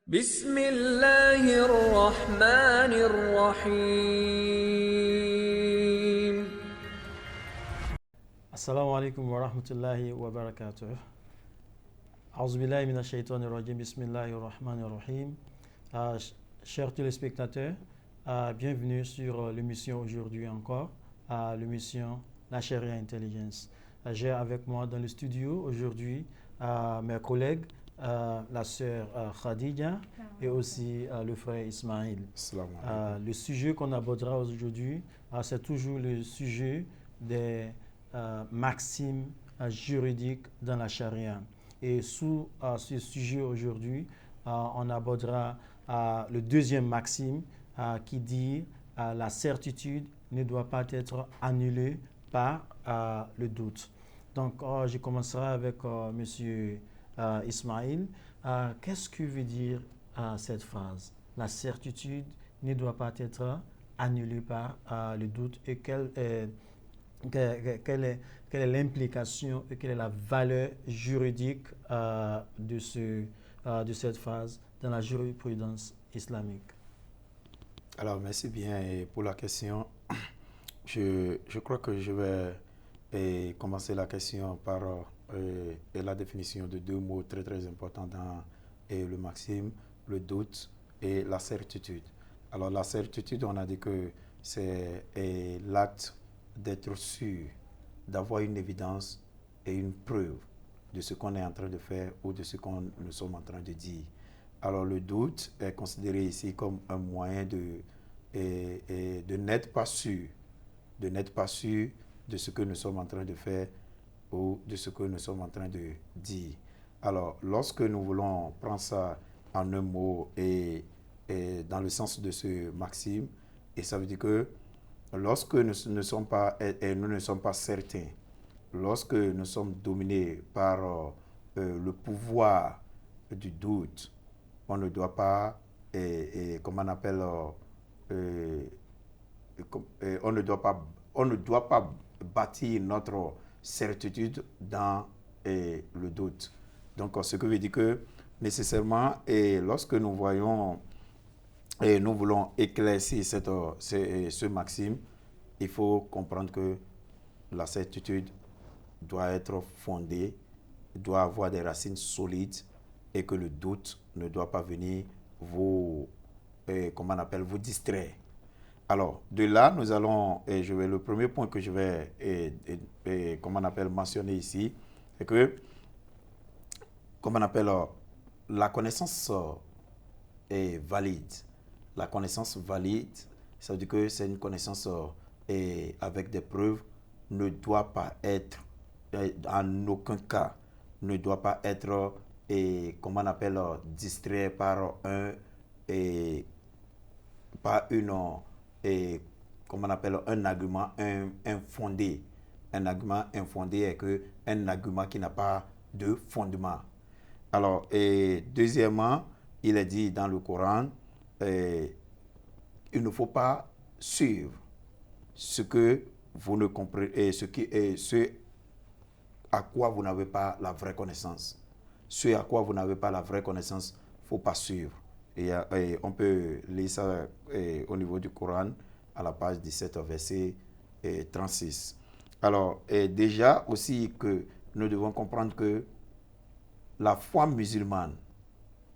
بسم الله الرحمن الرحيم. Assalamu alaikum wa rahmatullahi wa barakatuh. Auzubillahi minash shaitanir rajim. Bismillahir rahmanir rahim. Chers téléspectateurs, bienvenue sur l'émission aujourd'hui encore, l'émission La Charia Intelligence. J'ai avec moi dans le studio aujourd'hui mes collègues, la sœur Khadija et aussi le frère Ismail. Le sujet qu'on abordera aujourd'hui, c'est toujours le sujet des maximes juridiques dans la charia. Et sous ce sujet aujourd'hui, on abordera le deuxième maxime qui dit la certitude ne doit pas être annulée par le doute. Donc, je commencerai avec Monsieur Ismail. Qu'est-ce que veut dire cette phrase? La certitude ne doit pas être annulée par le doute. Et quelle est l'implication et quelle est la valeur juridique de cette phrase dans la jurisprudence islamique? Alors, merci bien pour la question. Je crois que je vais commencer la question par la définition de deux mots très très importants dans le maxime, le doute et la certitude. Alors, la certitude, on a dit que c'est l'acte d'être sûr, d'avoir une évidence et une preuve de ce qu'on est en train de faire ou de ce qu'on nous sommes en train de dire. Alors le doute est considéré ici comme un moyen de n'être pas sûr, de ce que nous sommes en train de faire ou de ce que nous sommes en train de dire. Alors lorsque nous voulons prendre ça en un mot et dans le sens de ce maxime, et ça veut dire que lorsque nous ne sommes pas certains, lorsque nous sommes dominés par le pouvoir du doute, on ne doit pas, comment on appelle, on ne doit pas bâtir notre certitude dans le doute. Donc, ce que veut dire que nécessairement, lorsque nous voyons et nous voulons éclaircir ce maxime, il faut comprendre que la certitude doit être fondée, doit avoir des racines solides et que le doute ne doit pas venir vous distraire. Alors, de là, nous allons, le premier point que je vais mentionner ici, c'est que, la connaissance est valide. La connaissance valide, ça veut dire que c'est une connaissance avec des preuves, ne doit pas être, en aucun cas, ne doit pas être, distrait par un argument infondé. Un argument infondé est un argument qui n'a pas de fondement. Alors, deuxièmement, il est dit dans le Coran, il ne faut pas suivre ce que vous ne comprenez, ce à quoi vous n'avez pas la vraie connaissance. Ce à quoi vous n'avez pas la vraie connaissance, il ne faut pas suivre. Et on peut lire ça au niveau du Coran, à la page 17, verset 36. Alors, déjà aussi que nous devons comprendre que la foi musulmane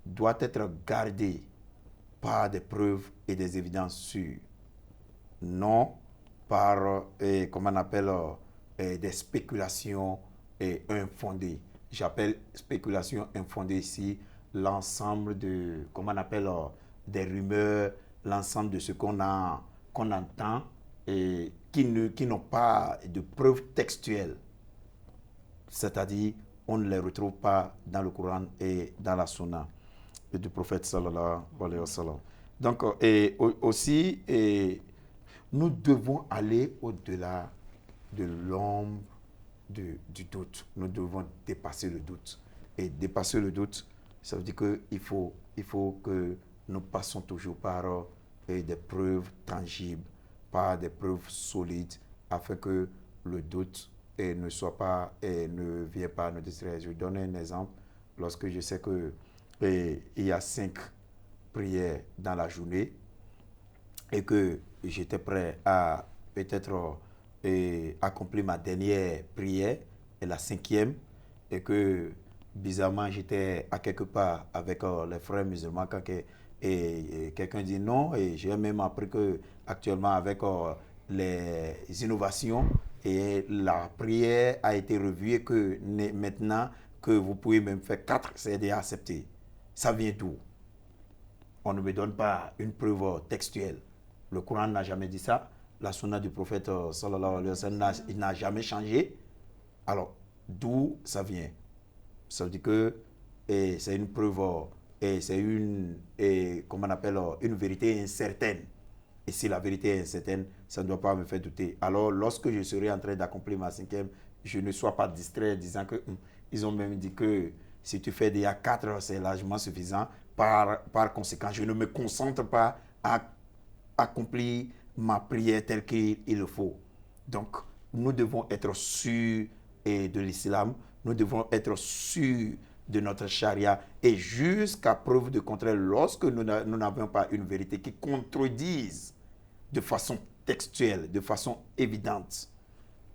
doit être gardée par des preuves et des évidences sûres, non par, des spéculations infondées. J'appelle spéculation infondée ici l'ensemble de, des rumeurs, l'ensemble de ce qu'on entend et qui n'ont pas de preuves textuelles. C'est-à-dire, on ne les retrouve pas dans le Coran et dans la Sunna du prophète sallallahu alayhi wa sallam. Donc, aussi, nous devons aller au-delà de l'ombre du doute. Nous devons dépasser le doute. Et dépasser le doute, ça veut dire qu'il faut que nous passons toujours par des preuves tangibles, par des preuves solides, afin que le doute ne vienne pas nous distraire. Je vais donner un exemple. Lorsque je sais que il y a 5 prières dans la journée et que j'étais prêt à peut-être accomplir ma dernière prière, et la 5e, et que bizarrement j'étais à quelque part avec les frères musulmans quand quelqu'un dit non, et j'ai même appris que actuellement avec les innovations et la prière a été revue et que maintenant que vous pouvez même faire 4, c'est déjà accepté. Ça vient d'où? On ne me donne pas une preuve textuelle. Le Coran n'a jamais dit ça. La sunna du prophète sallallahu alayhi wa sallam n'a jamais changé. Alors, d'où ça vient? Ça veut dire que c'est une preuve, et c'est comment on appelle, une vérité incertaine. Et si la vérité est incertaine, ça ne doit pas me faire douter. Alors, lorsque je serai en train d'accomplir ma 5e, je ne sois pas distrait disant que ils ont même dit que si tu fais déjà 4, c'est largement suffisant. Par conséquent, je ne me concentre pas à accomplir ma prière telle qu'il le faut. Donc, nous devons être sûrs de l'islam, nous devons être sûrs de notre charia, et jusqu'à preuve de contraire, lorsque nous n'avons pas une vérité qui contredise de façon textuelle, de façon évidente,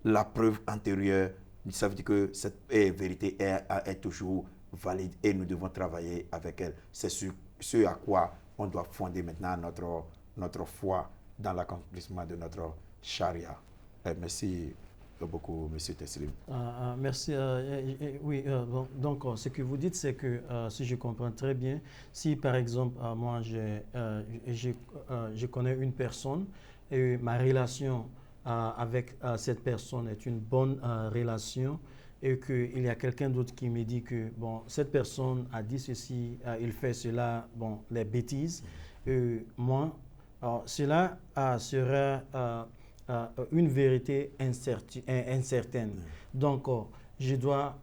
la preuve antérieure, ça veut dire que cette vérité est toujours valide et nous devons travailler avec elle. C'est ce à quoi on doit fonder maintenant notre foi dans l'accomplissement de notre charia. Merci beaucoup, M. Teslim. Merci. Oui, donc ce que vous dites, c'est que si je comprends très bien, si par exemple, moi, je connais une personne et ma relation avec cette personne est une bonne relation, et qu'il y a quelqu'un d'autre qui me dit que bon, cette personne a dit ceci, il fait cela, bon, les bêtises, moi, cela sera une vérité incertaine. Donc, je dois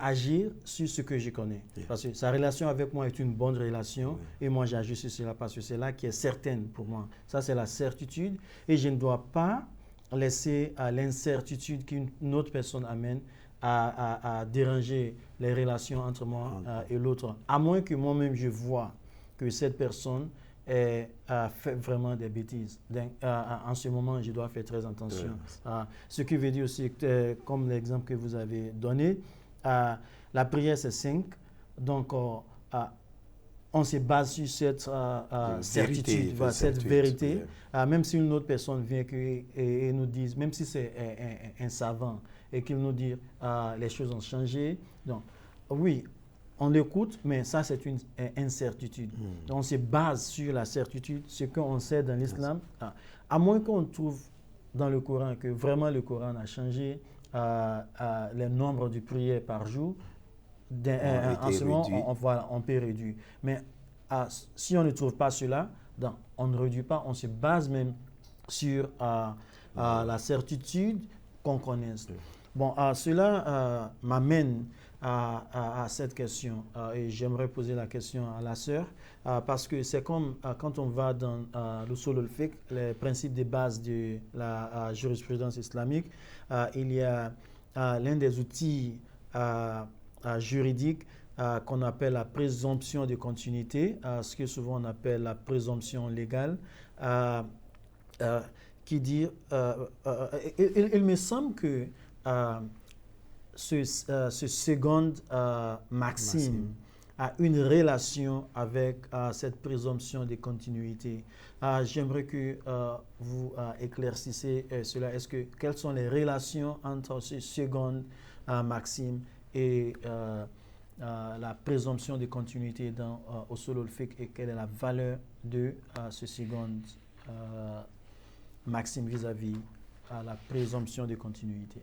agir sur ce que je connais. Yeah. Parce que sa relation avec moi est une bonne relation, et moi j'agis sur cela parce que c'est là qui est certaine pour moi. Ça, c'est la certitude, et je ne dois pas laisser l'incertitude qu'une autre personne amène à déranger les relations entre moi et l'autre. À moins que moi-même je vois que cette personne fait vraiment des bêtises. Donc, en ce moment, je dois faire très attention. Ce qui veut dire aussi, comme l'exemple que vous avez donné, la prière c'est 5. Donc, on se base sur cette certitude, cette vérité. Même si une autre personne vient et nous dise, même si c'est un savant, et qu'il nous dit les choses ont changé. Donc, oui, on l'écoute, mais ça, c'est une incertitude. Donc, on se base sur la certitude, ce qu'on sait dans l'islam. À moins qu'on trouve dans le Coran que vraiment le Coran a changé le nombre de prières par jour, en ce moment, on peut réduire. Mais si on ne trouve pas cela, donc, on ne réduit pas, on se base même sur la certitude qu'on connaisse. Bon, cela m'amène à cette question, et j'aimerais poser la question à la sœur, parce que c'est comme quand on va dans l'usul al-fiqh, les principes de base de la jurisprudence islamique, il y a l'un des outils juridiques qu'on appelle la présomption de continuité, ce que souvent on appelle la présomption légale, qui dit, il me semble que ce second maxime a une relation avec cette présomption de continuité. J'aimerais que vous éclaircissiez cela. Quelles sont les relations entre ce second maxime et la présomption de continuité dans usul al-fiqh, et quelle est la valeur de ce second maxime vis-à-vis la présomption de continuité?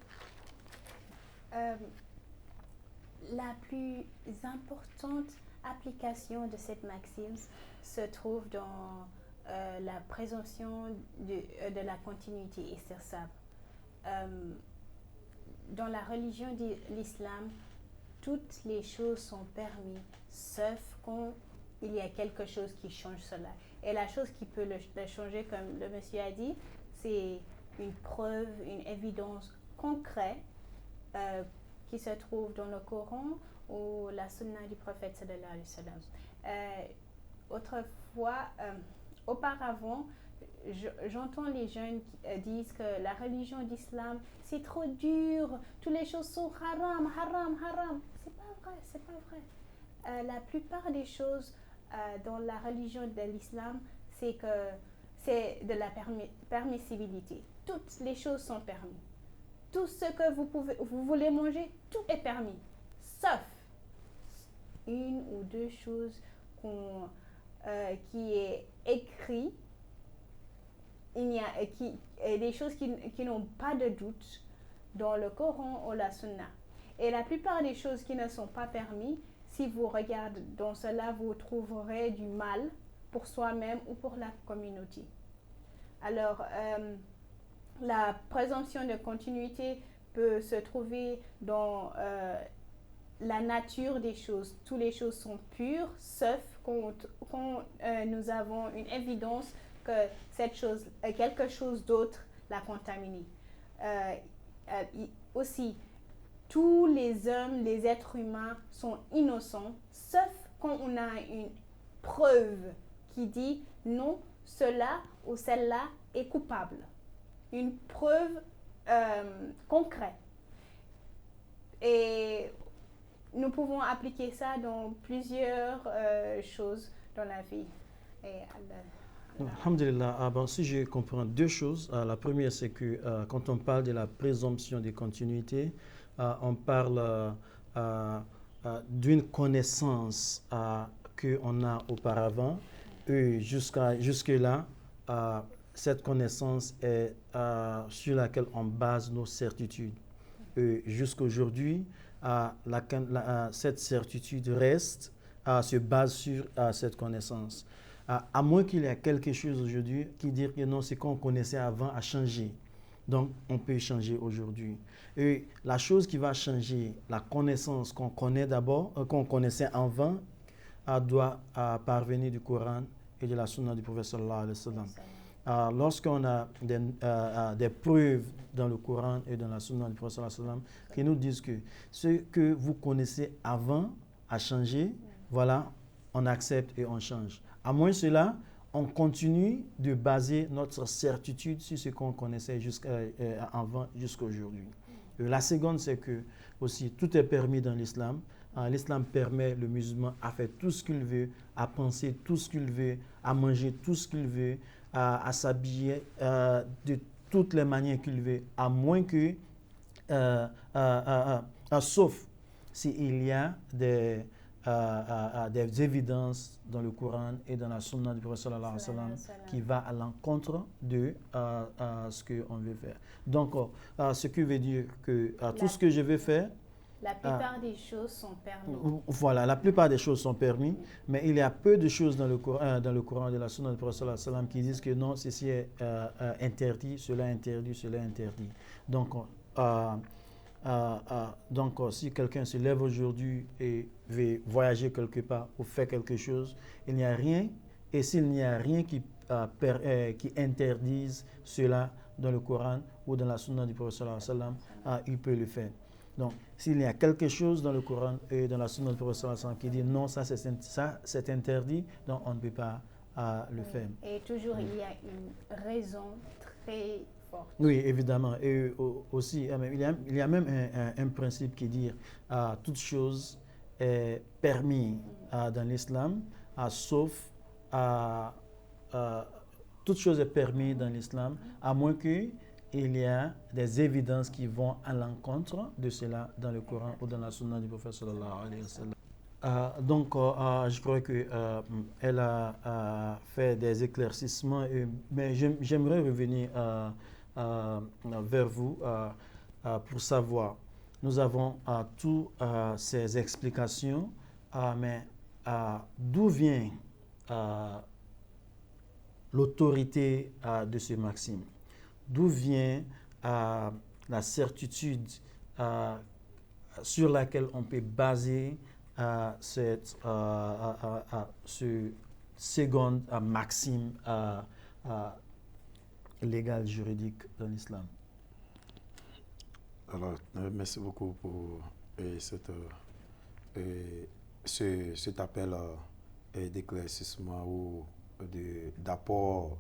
La plus importante application de cette maxime se trouve dans la présomption de la continuité exerçable. Dans la religion de l'islam, toutes les choses sont permises, sauf quand il y a quelque chose qui change cela. Et la chose qui peut le changer, comme le monsieur a dit, c'est une preuve, une évidence concrète qui se trouve dans le Coran ou la sunna du prophète sallallahu alayhi wa sallam. Auparavant, j'entends les jeunes qui disent que la religion d'islam, c'est trop dur, toutes les choses sont haram, haram, haram. C'est pas vrai. La plupart des choses dans la religion de l'islam, c'est de la permissibilité. Toutes les choses sont permises. Tout ce que vous voulez manger, tout est permis. Sauf une ou deux choses qui est écrit. Il y a des choses qui n'ont pas de doute dans le Coran ou la Sunna. Et la plupart des choses qui ne sont pas permises, si vous regardez dans cela, vous trouverez du mal pour soi-même ou pour la communauté. Alors, la présomption de continuité peut se trouver dans la nature des choses. Toutes les choses sont pures, sauf quand nous avons une évidence que cette chose, quelque chose d'autre l'a contaminée. Aussi, tous les hommes, les êtres humains sont innocents, sauf quand on a une preuve qui dit non, cela ou celle-là est coupable. Une preuve concrète. Et nous pouvons appliquer ça dans plusieurs choses dans la vie. Et Alhamdulillah, si je comprends deux choses. La première, c'est que quand on parle de la présomption de continuité, on parle d'une connaissance qu'on a auparavant. Et jusque-là, cette connaissance est sur laquelle on base nos certitudes. Et jusqu'aujourd'hui, cette certitude reste, se base sur cette connaissance. À moins qu'il y ait quelque chose aujourd'hui qui dit que non, ce qu'on connaissait avant a changé. Donc, on peut changer aujourd'hui. Et la chose qui va changer, la connaissance qu'on connaît d'abord, qu'on connaissait avant, doit parvenir du Coran et de la Sunna du prophète sallallahu alayhi wa sallam. Lorsqu'on a des preuves dans le Coran et dans la Sunna du prophète sallallahu alayhi wa sallam qui nous disent que ce que vous connaissez avant a changé, voilà, on accepte et on change. À moins cela, on continue de baser notre certitude sur ce qu'on connaissait avant jusqu'à aujourd'hui. La seconde, c'est que aussi tout est permis dans l'islam. L'islam permet le musulman à faire tout ce qu'il veut, à penser tout ce qu'il veut, à manger tout ce qu'il veut, à s'habiller de toutes les manières qu'il veut, à moins que, sauf s'il y a des évidences dans le Coran et dans la Sunna du prophète sallallahu alayhi wa sallam qui va à l'encontre de ce qu'on veut faire. Donc, ce qui veut dire que tout ce que je vais faire, la plupart des choses sont permises. Voilà, la plupart des choses sont permises, mais il y a peu de choses dans le Coran de la Sunna du prophète sallallahu alayhi wa sallam qui disent que non, ceci est interdit, cela est interdit, cela est interdit. Donc, si quelqu'un se lève aujourd'hui et veut voyager quelque part ou faire quelque chose, il n'y a rien, et s'il n'y a rien qui interdise cela dans le Coran ou dans la Sunna du prophète sallallahu alayhi wa sallam, il peut le faire. Donc, s'il y a quelque chose dans le Coran et dans la Sunna du prophète sallallahu alayhi wa sallam qui dit non, ça c'est interdit, donc on ne peut pas le faire. Et toujours il y a une raison très forte. Oui, évidemment. Et aussi, il y a même un principe qui dit toute chose est permise dans l'islam, sauf toute chose est permise dans l'islam, à moins qu'il y a des évidences qui vont à l'encontre de cela dans le Coran ou dans la Sunna du prophète sallallahu alayhi wa sallam. Donc, je crois qu'elle a fait des éclaircissements, mais j'aimerais revenir vers vous pour savoir. Nous avons toutes ces explications, mais d'où vient l'autorité de ce maxime? D'où vient la certitude sur laquelle on peut baser ce second maxime légal juridique dans l'islam? Alors, merci beaucoup pour cette cet appel d'éclaircissement ou d'apport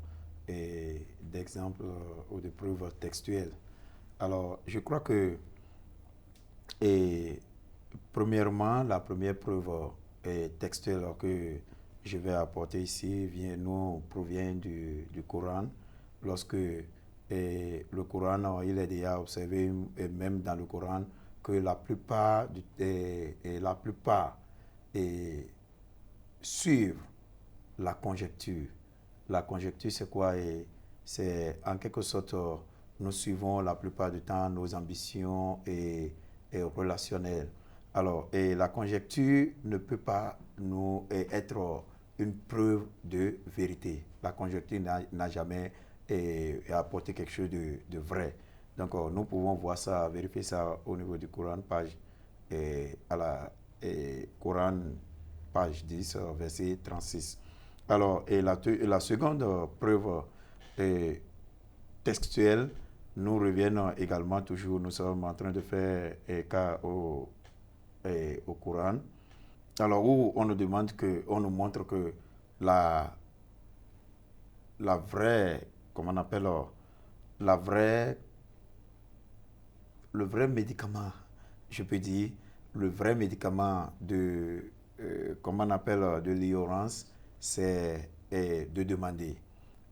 et d'exemples ou de preuves textuelles. Alors, je crois que, premièrement, la première preuve textuelle que je vais apporter ici provient du Coran. Lorsque le Coran, il est déjà observé, et même dans le Coran, que la plupart suivent la conjecture. La conjecture, c'est quoi? C'est en quelque sorte, nous suivons la plupart du temps nos ambitions et relationnelles. Alors, la conjecture ne peut pas nous être une preuve de vérité. La conjecture n'a jamais apporté quelque chose de vrai. Donc, nous pouvons voir ça, vérifier ça au niveau du Coran, Coran, page 10, verset 36. Alors, la seconde preuve textuelle nous revient également toujours, nous sommes en train de faire cas au Coran. Alors, où on nous montre que la vraie, comment on appelle, le vrai médicament, je peux dire, le vrai médicament de l'ignorance, c'est de demander.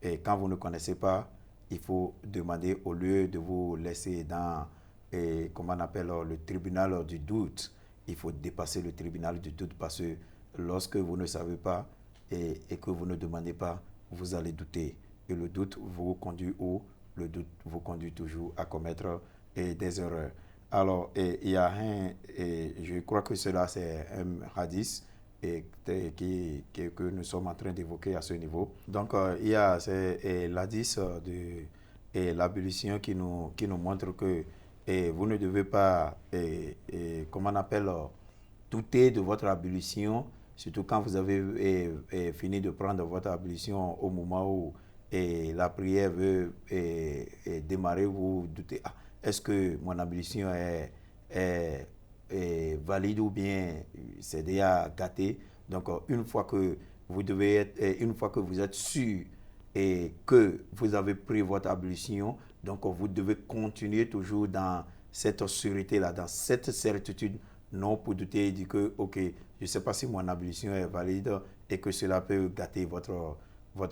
Et quand vous ne connaissez pas, il faut demander au lieu de vous laisser dans, le tribunal du doute. Il faut dépasser le tribunal du doute parce que lorsque vous ne savez pas et que vous ne demandez pas, vous allez douter. Et le doute vous conduit où? Le doute vous conduit toujours à commettre des erreurs. Alors, il y a je crois que cela c'est un hadith que nous sommes en train d'évoquer à ce niveau. Donc, il y a l'hadith de l'ablution qui nous montre que vous ne devez pas, douter de votre ablution, surtout quand vous avez fini de prendre votre ablution au moment où la prière veut démarrer, vous doutez, est-ce que mon ablution est valide ou bien c'est déjà gâté. Donc, une fois que vous êtes sûr et que vous avez pris votre ablution, donc vous devez continuer toujours dans cette sûreté-là, dans cette certitude, non pour douter et dire que, ok, je ne sais pas si mon ablution est valide et que cela peut gâter votre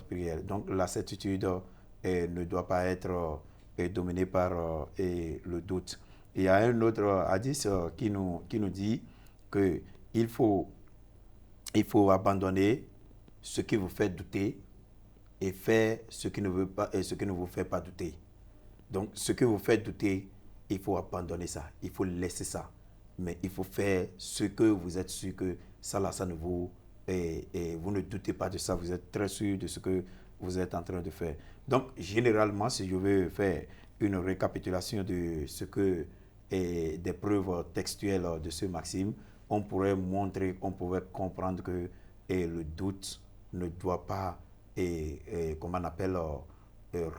prière. Donc, la certitude ne doit pas être dominée par le doute. Il y a un autre hadith qui nous dit qu'il faut abandonner ce qui vous fait douter et faire ce qui ne vous fait pas douter. Donc, ce que vous fait douter, il faut abandonner ça, il faut laisser ça. Mais il faut faire ce que vous êtes sûr que ça ne vous... vous ne doutez pas de ça, vous êtes très sûr de ce que vous êtes en train de faire. Donc, généralement, si je veux faire une récapitulation de ce que et des preuves textuelles de ce maxime, on pourrait comprendre que le doute ne doit pas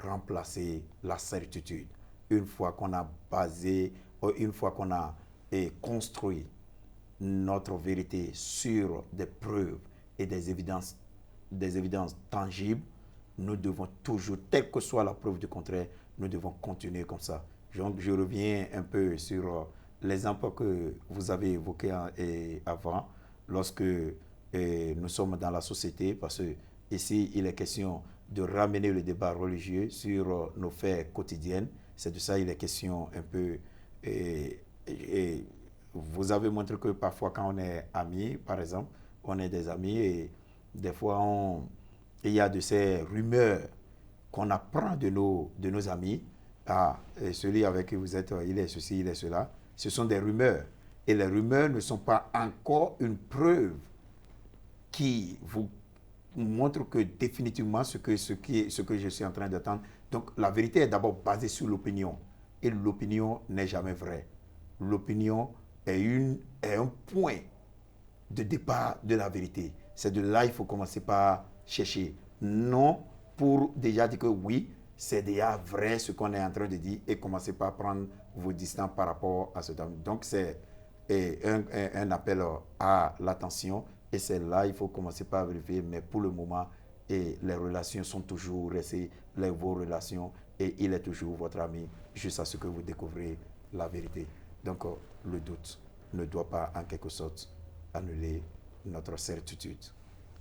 remplacer la certitude. Une fois qu'on a construit notre vérité sur des preuves et des évidences tangibles, nous devons toujours, quelle que soit la preuve du contraire, nous devons continuer comme ça. Donc, je reviens un peu sur l'exemple que vous avez évoqué avant, lorsque nous sommes dans la société, parce que ici, il est question de ramener le débat religieux sur nos faits quotidiens. C'est de ça il est question un peu. Vous avez montré que parfois, quand on est amis, par exemple, on est des amis et des fois, il y a de ces rumeurs qu'on apprend de nos amis. Celui avec qui vous êtes, il est ceci, il est cela. Ce sont des rumeurs. Et les rumeurs ne sont pas encore une preuve qui vous montre que définitivement ce que je suis en train d'attendre. Donc, la vérité est d'abord basée sur l'opinion. Et l'opinion n'est jamais vraie. L'opinion est un point de départ de la vérité. C'est de là qu'il faut commencer par chercher. Non pour déjà dire que oui, c'est déjà vrai ce qu'on est en train de dire et commencer par prendre vos distances par rapport à ce temps. Donc, c'est un appel à l'attention. Et c'est là, il faut commencer par vérifier. Mais pour le moment, les relations sont toujours restées vos relations. Et il est toujours votre ami jusqu'à ce que vous découvrez la vérité. Donc, le doute ne doit pas, en quelque sorte, annuler notre certitude.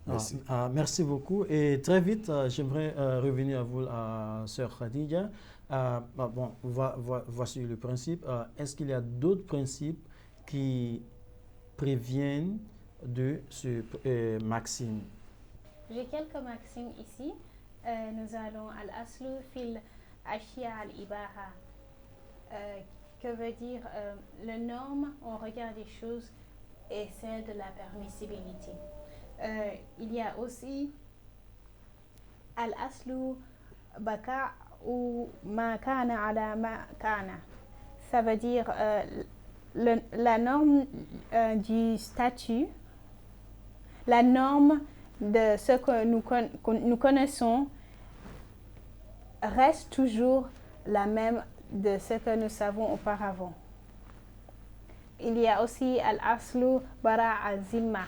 Merci. Merci beaucoup. Et très vite, j'aimerais revenir à vous, Sœur Khadija. Voici le principe. Est-ce qu'il y a d'autres principes qui préviennent de ce maxime? J'ai quelques maximes ici. Nous allons al-aslu fil ashya al-ibaha. Que veut dire la norme, on regarde les choses, et celle de la permissibilité. Il y a aussi al-aslu baka ou ma kana ala ma kana. Ça veut dire la norme du statut, la norme de ce que nous connaissons reste toujours la même de ce que nous savons auparavant. Il y a aussi al-aslu bara al-zimma,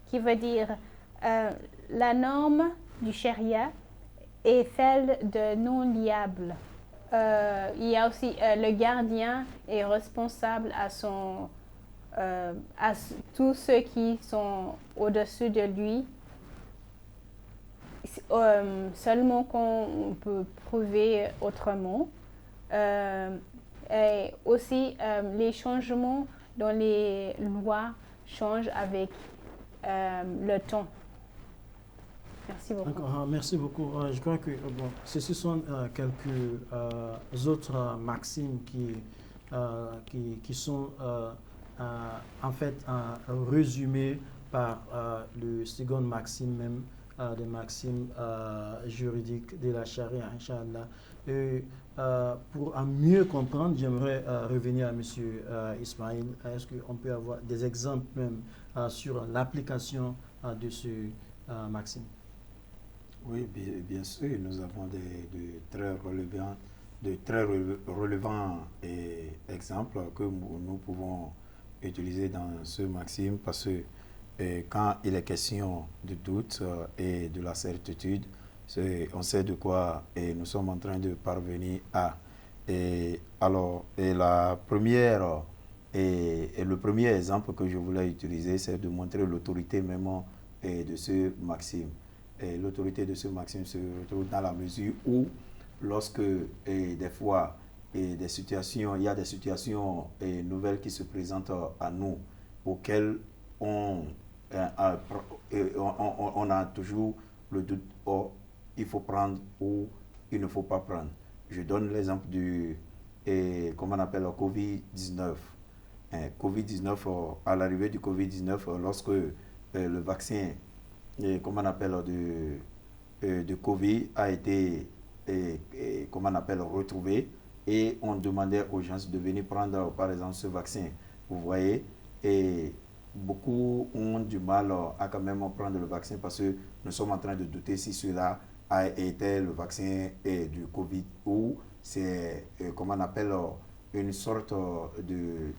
qui veut dire la norme du sharia est celle de non liable. Il y a aussi le gardien est responsable à tous ceux qui sont au-dessus de lui. Seulement qu'on peut prouver autrement. Et aussi les changements dans les lois changent avec le temps. Merci beaucoup. D'accord, merci beaucoup. Je crois que ceci sont quelques autres maximes qui sont en fait résumées par le second maxime même des maximes juridiques de la charia, Inch'Allah. Et pour mieux comprendre, j'aimerais revenir à M. Ismail. Est-ce qu'on peut avoir des exemples même sur l'application de ce maxime? Oui, bien sûr, nous avons de très relevants exemples que nous pouvons utiliser dans ce maxime parce que quand il est question de doute et de la certitude, on sait de quoi nous sommes en train de parvenir à. Le premier exemple que je voulais utiliser, c'est de montrer l'autorité même de ce maxime. L'autorité de ce maxime se retrouve dans la mesure où, lorsque des fois, il y a des situations nouvelles qui se présentent à nous, auxquelles on a toujours le doute, il faut prendre ou il ne faut pas prendre. Je donne l'exemple du, comment on appelle, le Covid-19. Covid-19, à l'arrivée du Covid-19, lorsque le vaccin, comment on appelle, de Covid a été, comment on appelle, retrouvé, et on demandait aux gens de venir prendre, par exemple, ce vaccin. Vous voyez, et beaucoup ont du mal à quand même prendre le vaccin parce que nous sommes en train de douter si cela a été le vaccin du Covid ou c'est, comment on appelle, une sorte de...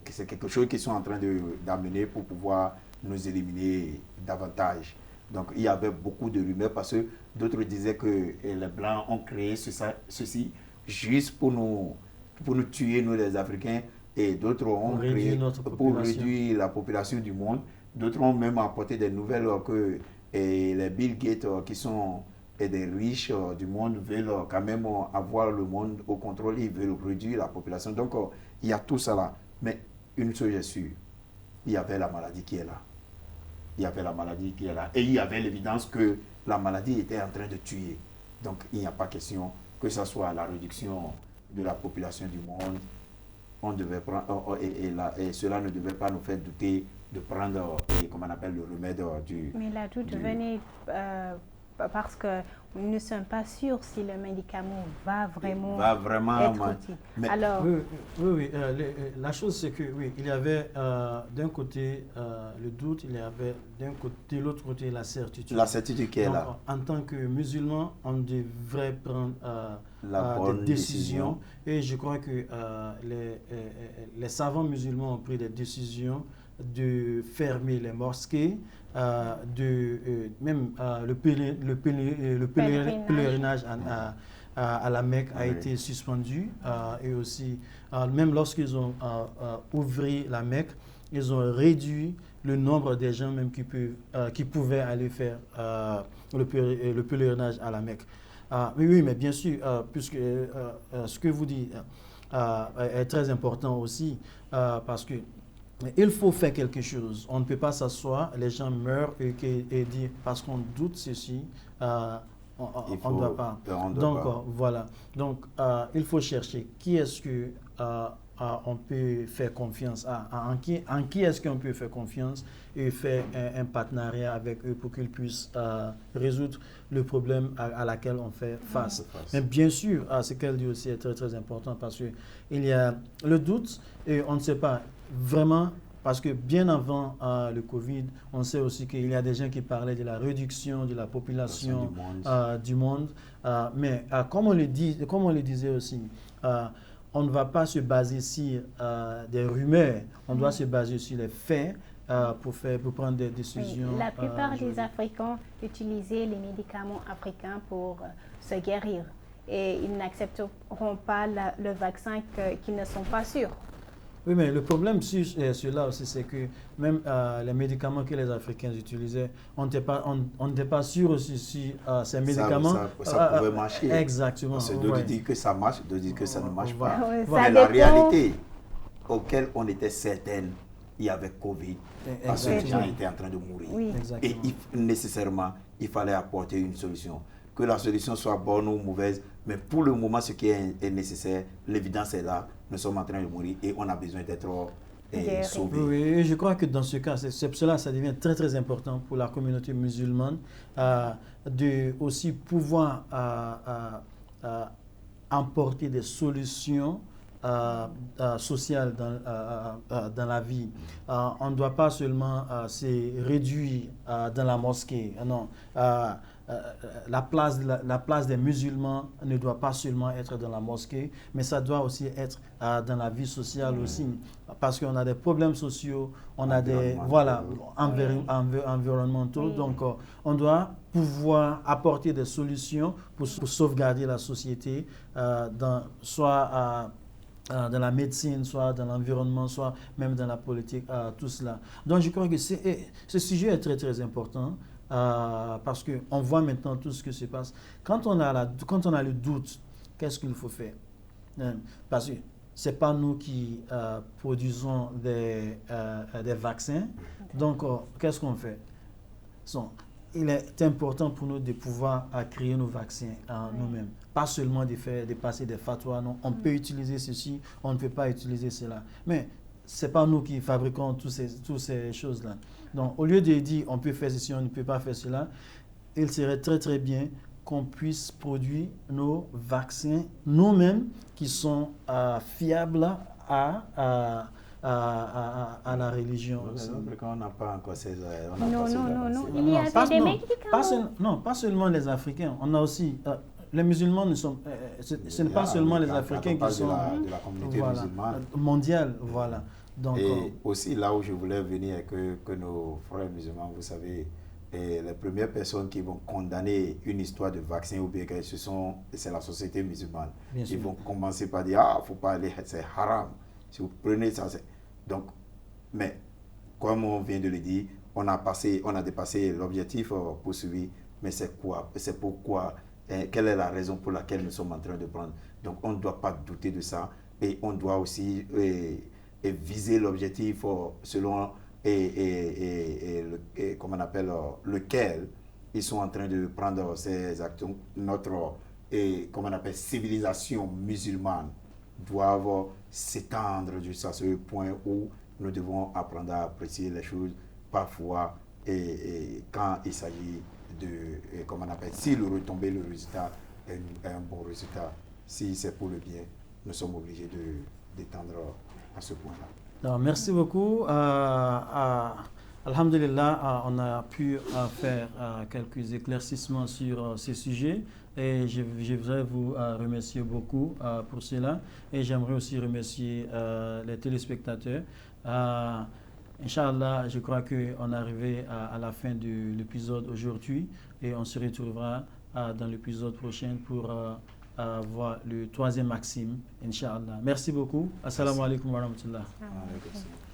c'est quelque chose qu'ils sont en train d'amener pour pouvoir nous éliminer davantage. Donc il y avait beaucoup de rumeurs parce que d'autres disaient que les Blancs ont créé ceci juste pour nous tuer, nous les Africains, et d'autres ont créé pour réduire la population du monde. D'autres ont même apporté des nouvelles que les Bill Gates qui sont des riches du monde veulent quand même avoir le monde au contrôle, ils veulent réduire la population. Donc il y a tout ça là. Mais une chose est sûre, il y avait la maladie qui est là. Il y avait la maladie qui est là. Et il y avait l'évidence que la maladie était en train de tuer. Donc il n'y a pas question que ce soit la réduction de la population du monde. On devait prendre, et cela ne devait pas nous faire douter de prendre, comment on appelle, le remède du... Mais la doute venait parce que nous ne sommes pas sûrs si le médicament va vraiment être utile. Alors, oui, la chose c'est que, oui, il y avait d'un côté le doute, il y avait de l'autre côté la certitude. La certitude qui est là. En tant que musulman, on devrait prendre La bonne des décisions. Et je crois que les savants musulmans ont pris des décisions de fermer les mosquées, même le pèlerinage à la Mecque a été suspendu. Et aussi, même lorsqu'ils ont ouvert la Mecque, ils ont réduit le nombre des gens même qui pouvaient aller faire le pèlerinage à la Mecque. Oui, mais bien sûr, puisque ce que vous dites est très important aussi, parce que il faut faire quelque chose. On ne peut pas s'asseoir, les gens meurent et dire parce qu'on doute ceci, on ne doit pas. Donc, voilà. Donc, il faut chercher qui est-ce que on peut faire confiance en qui est-ce qu'on peut faire confiance et faire un partenariat avec eux pour qu'ils puissent résoudre le problème à laquelle on fait face. Mais bien sûr, ce qu'elle dit aussi est très très important parce qu'il y a le doute et on ne sait pas vraiment. Parce que bien avant le Covid, on sait aussi qu'il y a des gens qui parlaient de la réduction de la population du monde. Mais comme on le disait aussi, on ne va pas se baser sur des rumeurs, on doit se baser sur les faits pour prendre des décisions. Oui, la plupart des Africains utilisaient les médicaments africains pour se guérir. Et ils n'accepteront pas le vaccin qu'ils ne sont pas sûrs. Oui, mais le problème sur cela aussi, c'est que même les médicaments que les Africains utilisaient, on n'était pas sûr aussi si ces médicaments... Ça pouvait marcher. Exactement. C'est de dire que ça marche, de dire que ça ne marche pas. Mais la réalité auquel on était certaine, il y avait Covid, parce que les gens étaient en train de mourir. Oui. Et nécessairement, il fallait apporter une solution. Que la solution soit bonne ou mauvaise, mais pour le moment, ce qui est nécessaire, l'évidence est là. Nous sommes en train de mourir et on a besoin d'être sauvés. Oui, je crois que dans ce cas, c'est cela, ça devient très très important pour la communauté musulmane de aussi pouvoir apporter des solutions sociales dans la vie. On ne doit pas seulement se réduire dans la mosquée. Non. La place des musulmans ne doit pas seulement être dans la mosquée, mais ça doit aussi être dans la vie sociale aussi. Parce qu'on a des problèmes sociaux, on a des environnementaux. Donc, on doit pouvoir apporter des solutions pour sauvegarder la société, soit dans la médecine, soit dans l'environnement, soit même dans la politique, tout cela. Donc, je crois que ce sujet est très, très important. Parce qu'on voit maintenant tout ce qui se passe. Quand on a le doute, qu'est-ce qu'il faut faire? Parce que ce n'est pas nous qui produisons des vaccins. Donc, qu'est-ce qu'on fait? Il est important pour nous de pouvoir créer nos vaccins nous-mêmes. Pas seulement de passer des fatwas. Non, on peut utiliser ceci, on ne peut pas utiliser cela. Mais ce n'est pas nous qui fabriquons toutes ces choses-là. Donc, au lieu de dire on peut faire ceci, on ne peut pas faire cela, il serait très très bien qu'on puisse produire nos vaccins nous-mêmes qui sont fiables à la religion. On n'a pas encore ces... Non. Il y a des médicaments. Pas seulement les Africains. On a aussi... les musulmans ne sont... ce n'est pas seulement les Africains qui sont... de la communauté musulmane. Mondiale, voilà. Donc, et aussi là où je voulais venir, que nos frères musulmans, vous savez, les premières personnes qui vont condamner une histoire de vaccin ou bien c'est la société musulmane. Ils vont commencer par dire il ne faut pas aller, c'est haram. Si vous prenez ça, donc, mais comme on vient de le dire, on a dépassé l'objectif poursuivi, mais c'est pourquoi, quelle est la raison pour laquelle nous sommes en train de prendre. Donc on ne doit pas douter de ça et on doit aussi viser l'objectif selon comment on appelle lequel ils sont en train de prendre ces actions. Notre comment on appelle civilisation musulmane doivent s'étendre jusqu'à ce point où nous devons apprendre à apprécier les choses parfois et quand il s'agit de comment on appelle, si le résultat est un bon résultat, si c'est pour le bien, nous sommes obligés d'étendre à ce point-là. Merci beaucoup. Alhamdulillah, on a pu faire quelques éclaircissements sur ces sujets et je voudrais vous remercier beaucoup pour cela et j'aimerais aussi remercier les téléspectateurs. Inch'Allah, je crois qu'on est arrivé à la fin de l'épisode aujourd'hui et on se retrouvera dans l'épisode prochain pour voir le troisième maxime, Inch'Allah. Merci beaucoup. Assalamu alaikum wa rahmatullah. Alaikum salam.